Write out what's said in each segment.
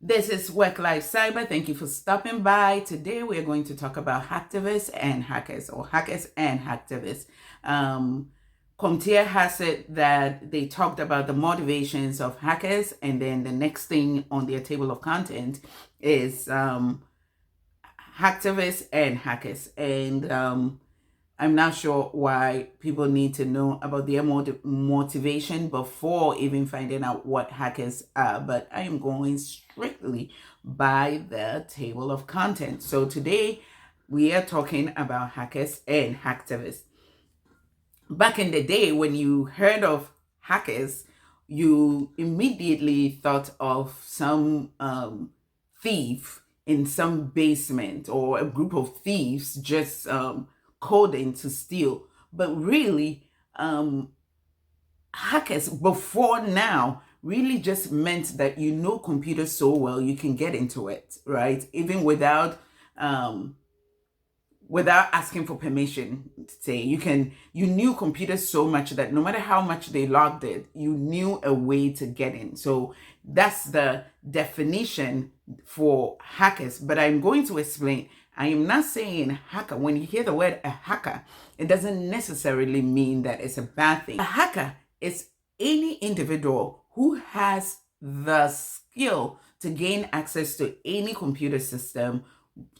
This is Work Life Cyber. Thank you for stopping by. Today we are going to talk about hacktivists and hackers, or hackers and hacktivists. Comptia has it that they talked about the motivations of hackers, and then the next thing on their table of content is hacktivists and hackers. And I'm not sure why people need to know about their motivation before even finding out what hackers are, but I am going strictly by the table of content. So today we are talking about hackers and hacktivists. Back in the day, when you heard of hackers, you immediately thought of some thief in some basement, or a group of thieves just coding to steal. But really, hackers before now really just meant that you know computers so well you can get into it, right? Even without asking for permission. Say you knew computers so much that no matter how much they logged it, you knew a way to get in. So that's the definition for hackers. But I'm going to explain. I am not saying hacker. When you hear the word a hacker, it doesn't necessarily mean that it's a bad thing. A hacker is any individual who has the skill to gain access to any computer system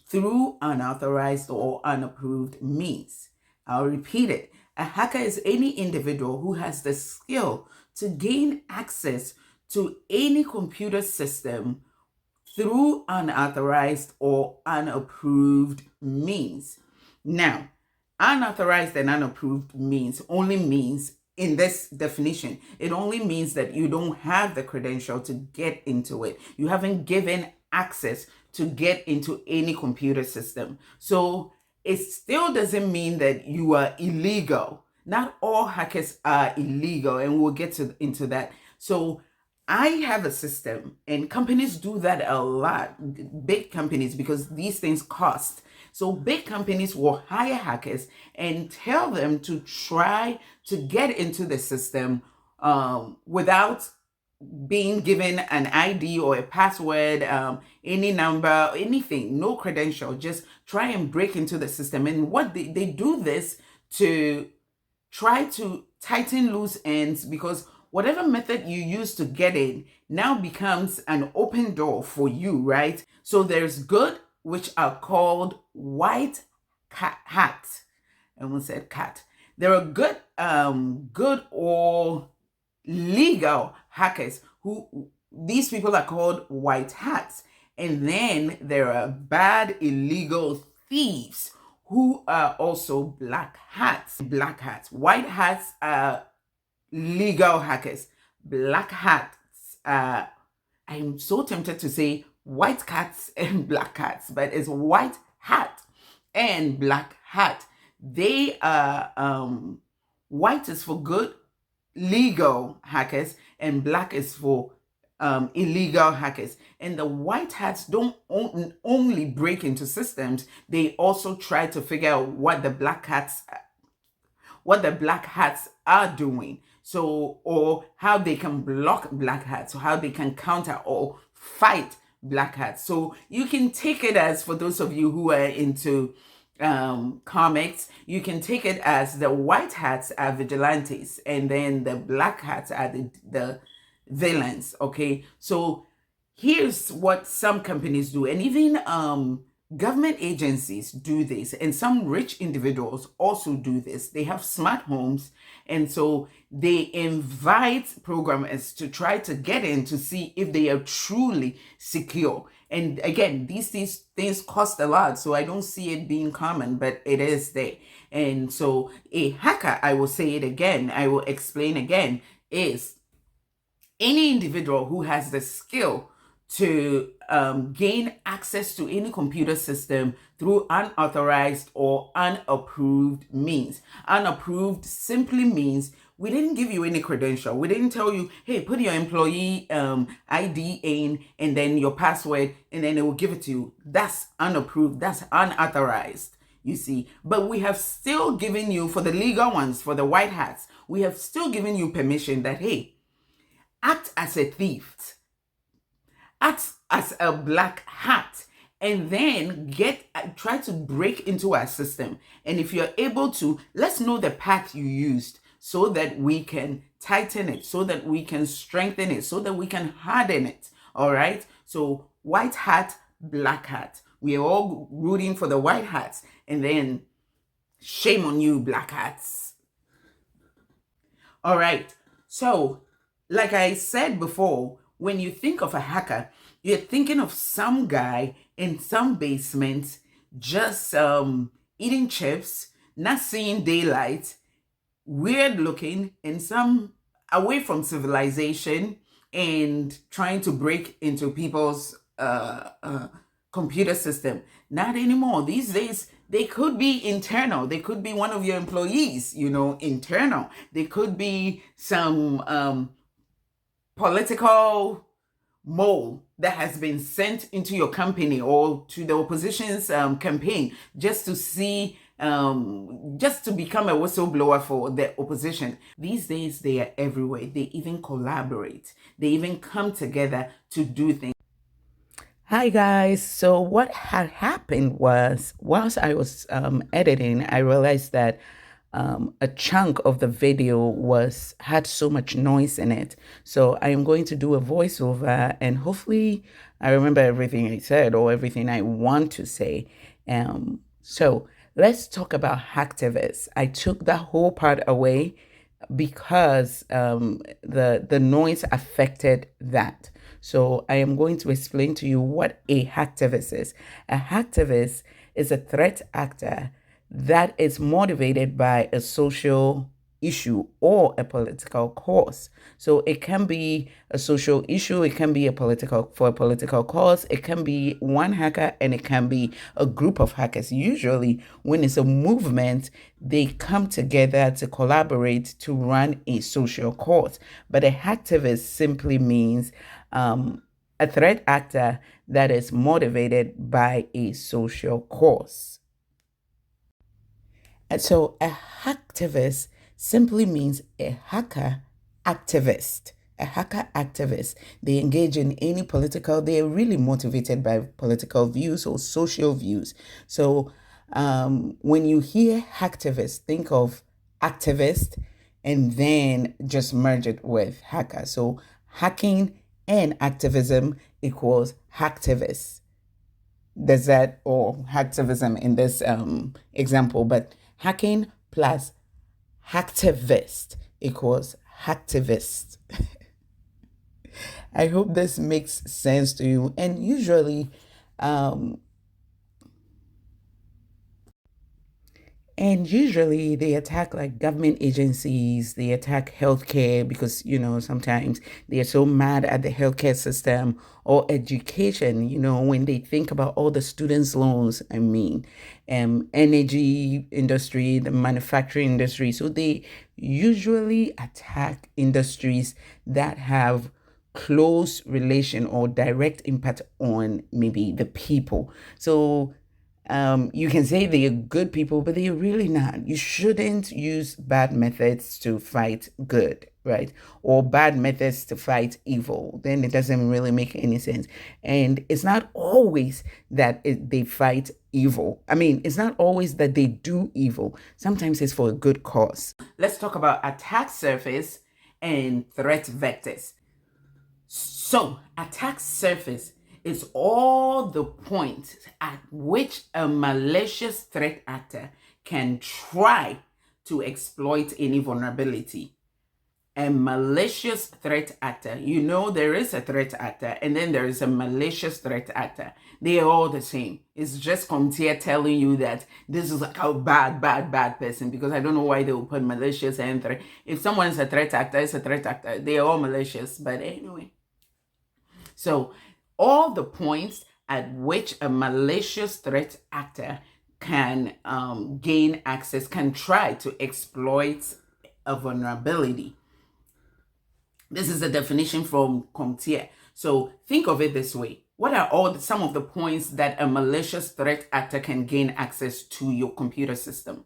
through unauthorized or unapproved means. I'll repeat it. A hacker is any individual who has the skill to gain access to any computer system through unauthorized or unapproved means. Now, unauthorized and unapproved means only means, in this definition, it only means that you don't have the credential to get into it. You haven't given access to get into any computer system. So it still doesn't mean that you are illegal. Not all hackers are illegal, and we'll get into that. So I have a system, and companies do that a lot, big companies, because these things cost. So big companies will hire hackers and tell them to try to get into the system without being given an ID or a password, any number, anything, no credential, just try and break into the system. And what they do this to try to tighten loose ends, because whatever method you use to get in now becomes an open door for you, right? So there's good, which are called white hats. I almost said cat. There are good or legal hackers who, these people are called white hats. And then there are bad illegal thieves who are also black hats. White hats are legal hackers. Black hats I'm so tempted to say white cats and black cats, but it's white hat and black hat. They are white is for good legal hackers, and black is for illegal hackers. And the white hats don't only break into systems, they also try to figure out what the black hats are doing. So, or how they can block black hats, or how they can counter or fight black hats. So you can take it as, for those of you who are into comics, you can take it as the white hats are vigilantes, and then the black hats are the villains. Okay, so here's what some companies do, and even government agencies do this, and some rich individuals also do this. They have smart homes, and so they invite programmers to try to get in to see if they are truly secure. And again, these things cost a lot, so I don't see it being common, but it is there. And so a hacker, I will say it again, I will explain again, is any individual who has the skill to gain access to any computer system through unauthorized or unapproved means. Unapproved simply means we didn't give you any credential. We didn't tell you, hey, put your employee ID in and then your password, and then it will give it to you. That's unapproved. That's unauthorized, you see. But we have still given you, for the legal ones, for the white hats, we have still given you permission that, hey, act as a thief. act as a black hat, and then try to break into our system. And if you're able to, let's know the path you used so that we can tighten it, so that we can strengthen it, so that we can harden it. All right. So white hat, black hat. We are all rooting for the white hats, and then shame on you, black hats. All right. So, like I said before, when you think of a hacker, you're thinking of some guy in some basement just eating chips, not seeing daylight, weird looking, and some away from civilization, and trying to break into people's computer system. Not anymore. These days, they could be internal. They could be one of your employees, internal. They could be some political mole that has been sent into your company or to the opposition's campaign just to see, just to become a whistleblower for the opposition. These days, they are everywhere. They even collaborate. They even come together to do things. Hi guys, so what had happened was, whilst I was editing, I realized that a chunk of the video had so much noise in it. So I am going to do a voiceover, and hopefully I remember everything I said or everything I want to say. So let's talk about hacktivists. I took that whole part away because the noise affected that. So I am going to explain to you what a hacktivist is. A hacktivist is a threat actor that is motivated by a social issue or a political cause. So it can be a social issue, it can be for a political cause, it can be one hacker, and it can be a group of hackers. Usually when it's a movement, they come together to collaborate to run a social cause. But a hacktivist simply means a threat actor that is motivated by a social cause. And so a hacktivist simply means a hacker activist. A hacker activist. They engage in any they are really motivated by political views or social views. So when you hear hacktivist, think of activist and then just merge it with hacker. So hacking and activism equals hacktivist. Does that, or hacktivism in this example, but hacking plus hacktivist equals hacktivist. I hope this makes sense to you. And usually they attack like government agencies, they attack healthcare because, sometimes they are so mad at the healthcare system, or education, when they think about all the students' loans, energy industry, the manufacturing industry. So they usually attack industries that have close relation or direct impact on maybe the people. So you can say they are good people, but they are really not. You shouldn't use bad methods to fight good, right? Or bad methods to fight evil. Then it doesn't really make any sense. And it's not always that they fight evil. It's not always that they do evil. Sometimes it's for a good cause. Let's talk about attack surface and threat vectors. So, attack surface is all the points at which a malicious threat actor can try to exploit any vulnerability. A malicious threat actor, there is a threat actor and then there is a malicious threat actor. They are all the same. It's just Comptia telling you that this is like a bad person, because I don't know why they will put malicious and threat. If someone is a threat actor, it's a threat actor. They are all malicious, but anyway. So all the points at which a malicious threat actor can gain access, can try to exploit a vulnerability. This is a definition from Comptia. So think of it this way. What are some of the points that a malicious threat actor can gain access to your computer system?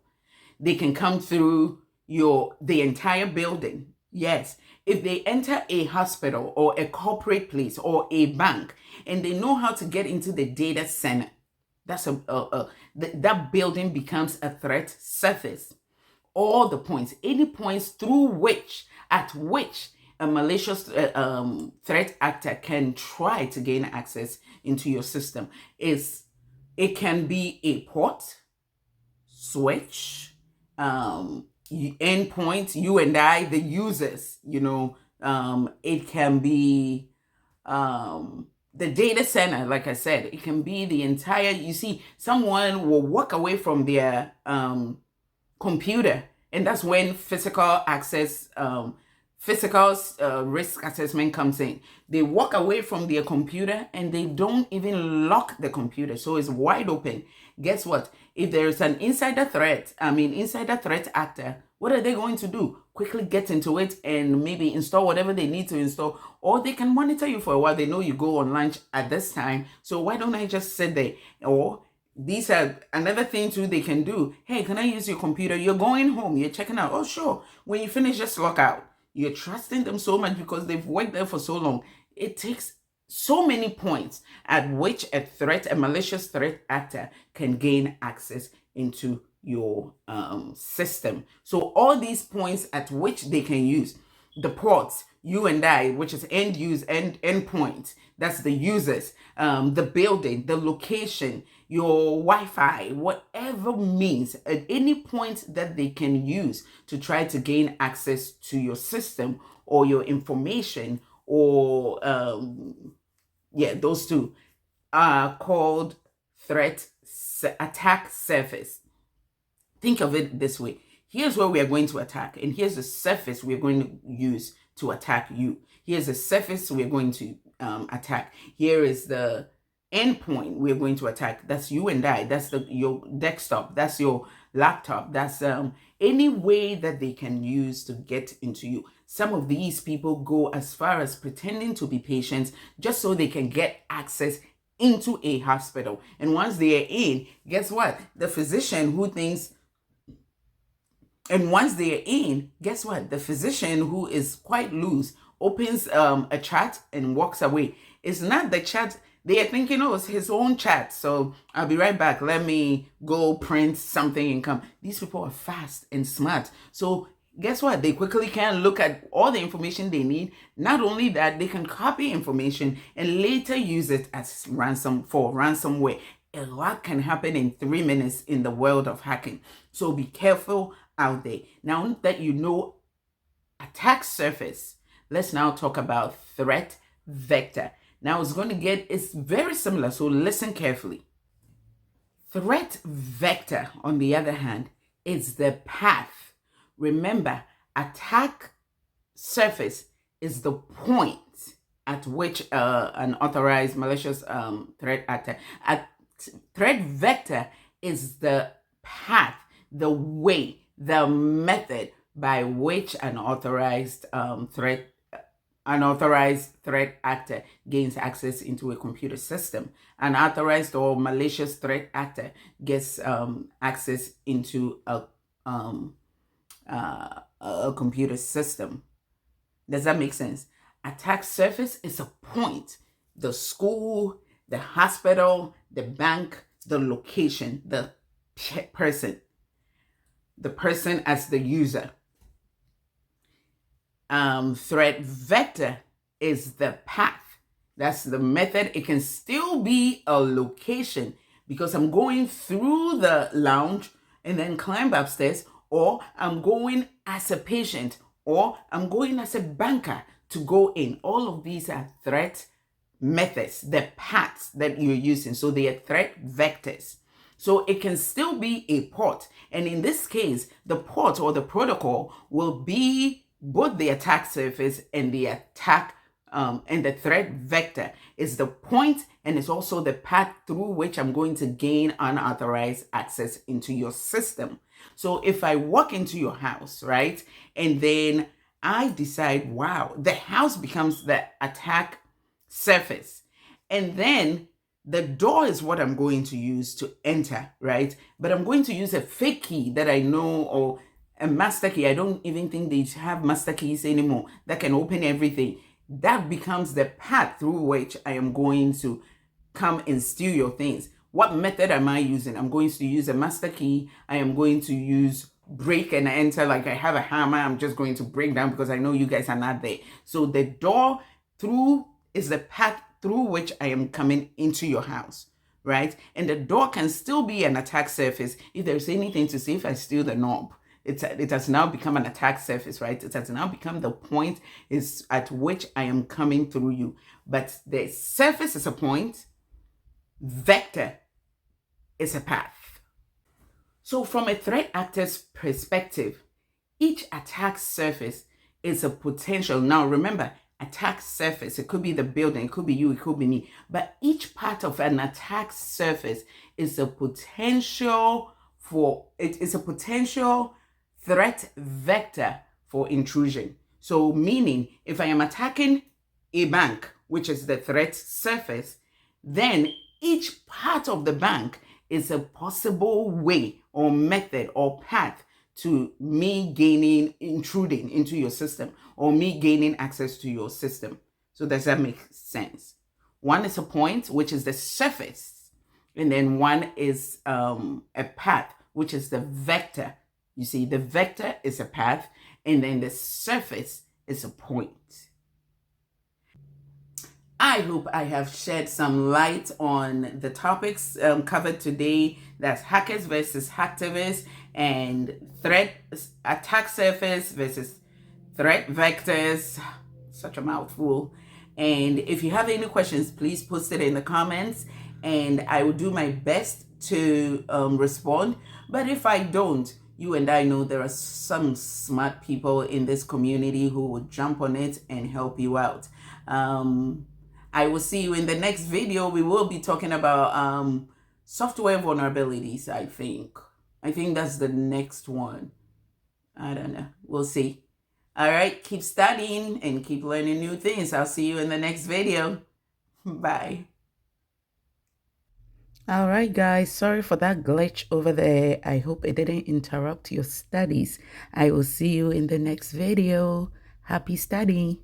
They can come through the entire building. Yes, if they enter a hospital or a corporate place or a bank and they know how to get into the data center, that's that building becomes a threat surface. All the points, any points through which, at which a malicious threat actor can try to gain access into your system, it can be a port, switch, endpoint, you and I, the users, it can be the data center, like I said, it can be the entire, you see, someone will walk away from their computer, and that's when physical access, physical risk assessment comes in. They walk away from their computer and they don't even lock the computer, so it's wide open. Guess what? If there's an insider threat actor, what are they going to do? Quickly get into it and maybe install whatever they need to install, or they can monitor you for a while. They know you go on lunch at this time, so why don't I just sit there? Or these are another thing too they can do. Hey, can I use your computer? You're going home, you're checking out. Oh, sure. When you finish, just log out. You're trusting them so much because they've worked there for so long. It takes so many points at which a malicious threat actor can gain access into your system. So all these points at which they can use the ports, you and I, which is endpoint, that's the users, the building, the location, your Wi-Fi, whatever means, at any point that they can use to try to gain access to your system or your information, or those two are called attack surface. Think of it this way. Here's where we are going to attack, and here's the surface we're going to use to attack you. Here's the surface we're going to attack. Here is the endpoint we're going to attack. That's you and I. That's your desktop. That's your laptop. That's any way that they can use to get into you. Some of these people go as far as pretending to be patients just so they can get access into a hospital. And once they are in, guess what? The physician who thinks And once they're in, guess what? The physician, who is quite loose, opens a chat and walks away. It's not the chat. They are thinking, oh, it's his own chat. So I'll be right back. Let me go print something and come. These people are fast and smart. So guess what? They quickly can look at all the information they need. Not only that, they can copy information and later use it as ransomware. A lot can happen in 3 minutes in the world of hacking. So be careful out there. Now that you know attack surface, let's now talk about threat vector. Now it's very similar, so listen carefully. Threat vector, on the other hand, is the path. Remember, attack surface is the point at which an authorized malicious threat actor. Threat vector is the path, the way, the method by which an authorized threat actor gains access into a computer system. An authorized or malicious threat actor gets access into a computer system. Does that make sense? Attack surface is a point. The school, the hospital, the bank, the location, the person as the user. Threat vector is the path. That's the method. It can still be a location because I'm going through the lounge and then climb upstairs, or I'm going as a patient, or I'm going as a banker to go in. All of these are threat methods, the paths that you're using. So they are threat vectors. So it can still be a port. And in this case, the port or the protocol will be both the attack surface and the attack and the threat vector is the point, and it's also the path through which I'm going to gain unauthorized access into your system. So if I walk into your house, right, and then I decide, wow, the house becomes the attack surface, and then the door is what I'm going to use to enter, right? But I'm going to use a fake key that I know, or a master key. I don't even think they have master keys anymore that can open everything. That becomes the path through which I am going to come and steal your things. What method am I using? I'm going to use a master key. I am going to use break and enter. Like I have a hammer, I'm just going to break down because I know you guys are not there. So the door through is the path through which I am coming into your house, right? And the door can still be an attack surface if there's anything to say if I steal the knob. It has now become an attack surface, right? It has now become the point is at which I am coming through you. But the surface is a point, vector is a path. So from a threat actor's perspective, each attack surface is a potential. Now remember, attack surface, it could be the building, it could be you, it could be me. But each part of an attack surface is a potential threat vector for intrusion. So meaning if I am attacking a bank, which is the threat surface, then each part of the bank is a possible way or method or path to me intruding into your system or me gaining access to your system. So does that make sense? One is a point, which is the surface, and then one is a path, which is the vector. You see, the vector is a path, and then the surface is a point. I hope I have shed some light on the topics covered today. That's hackers versus hacktivists, and attack surface versus threat vectors. Such a mouthful. And if you have any questions, please post it in the comments, and I will do my best to respond. But if I don't, you and I know there are some smart people in this community who will jump on it and help you out. I will see you in the next video. We will be talking about software vulnerabilities, I think. I think that's the next one. I don't know. We'll see. All right. Keep studying and keep learning new things. I'll see you in the next video. Bye. All right, guys. Sorry for that glitch over there. I hope it didn't interrupt your studies. I will see you in the next video. Happy studying.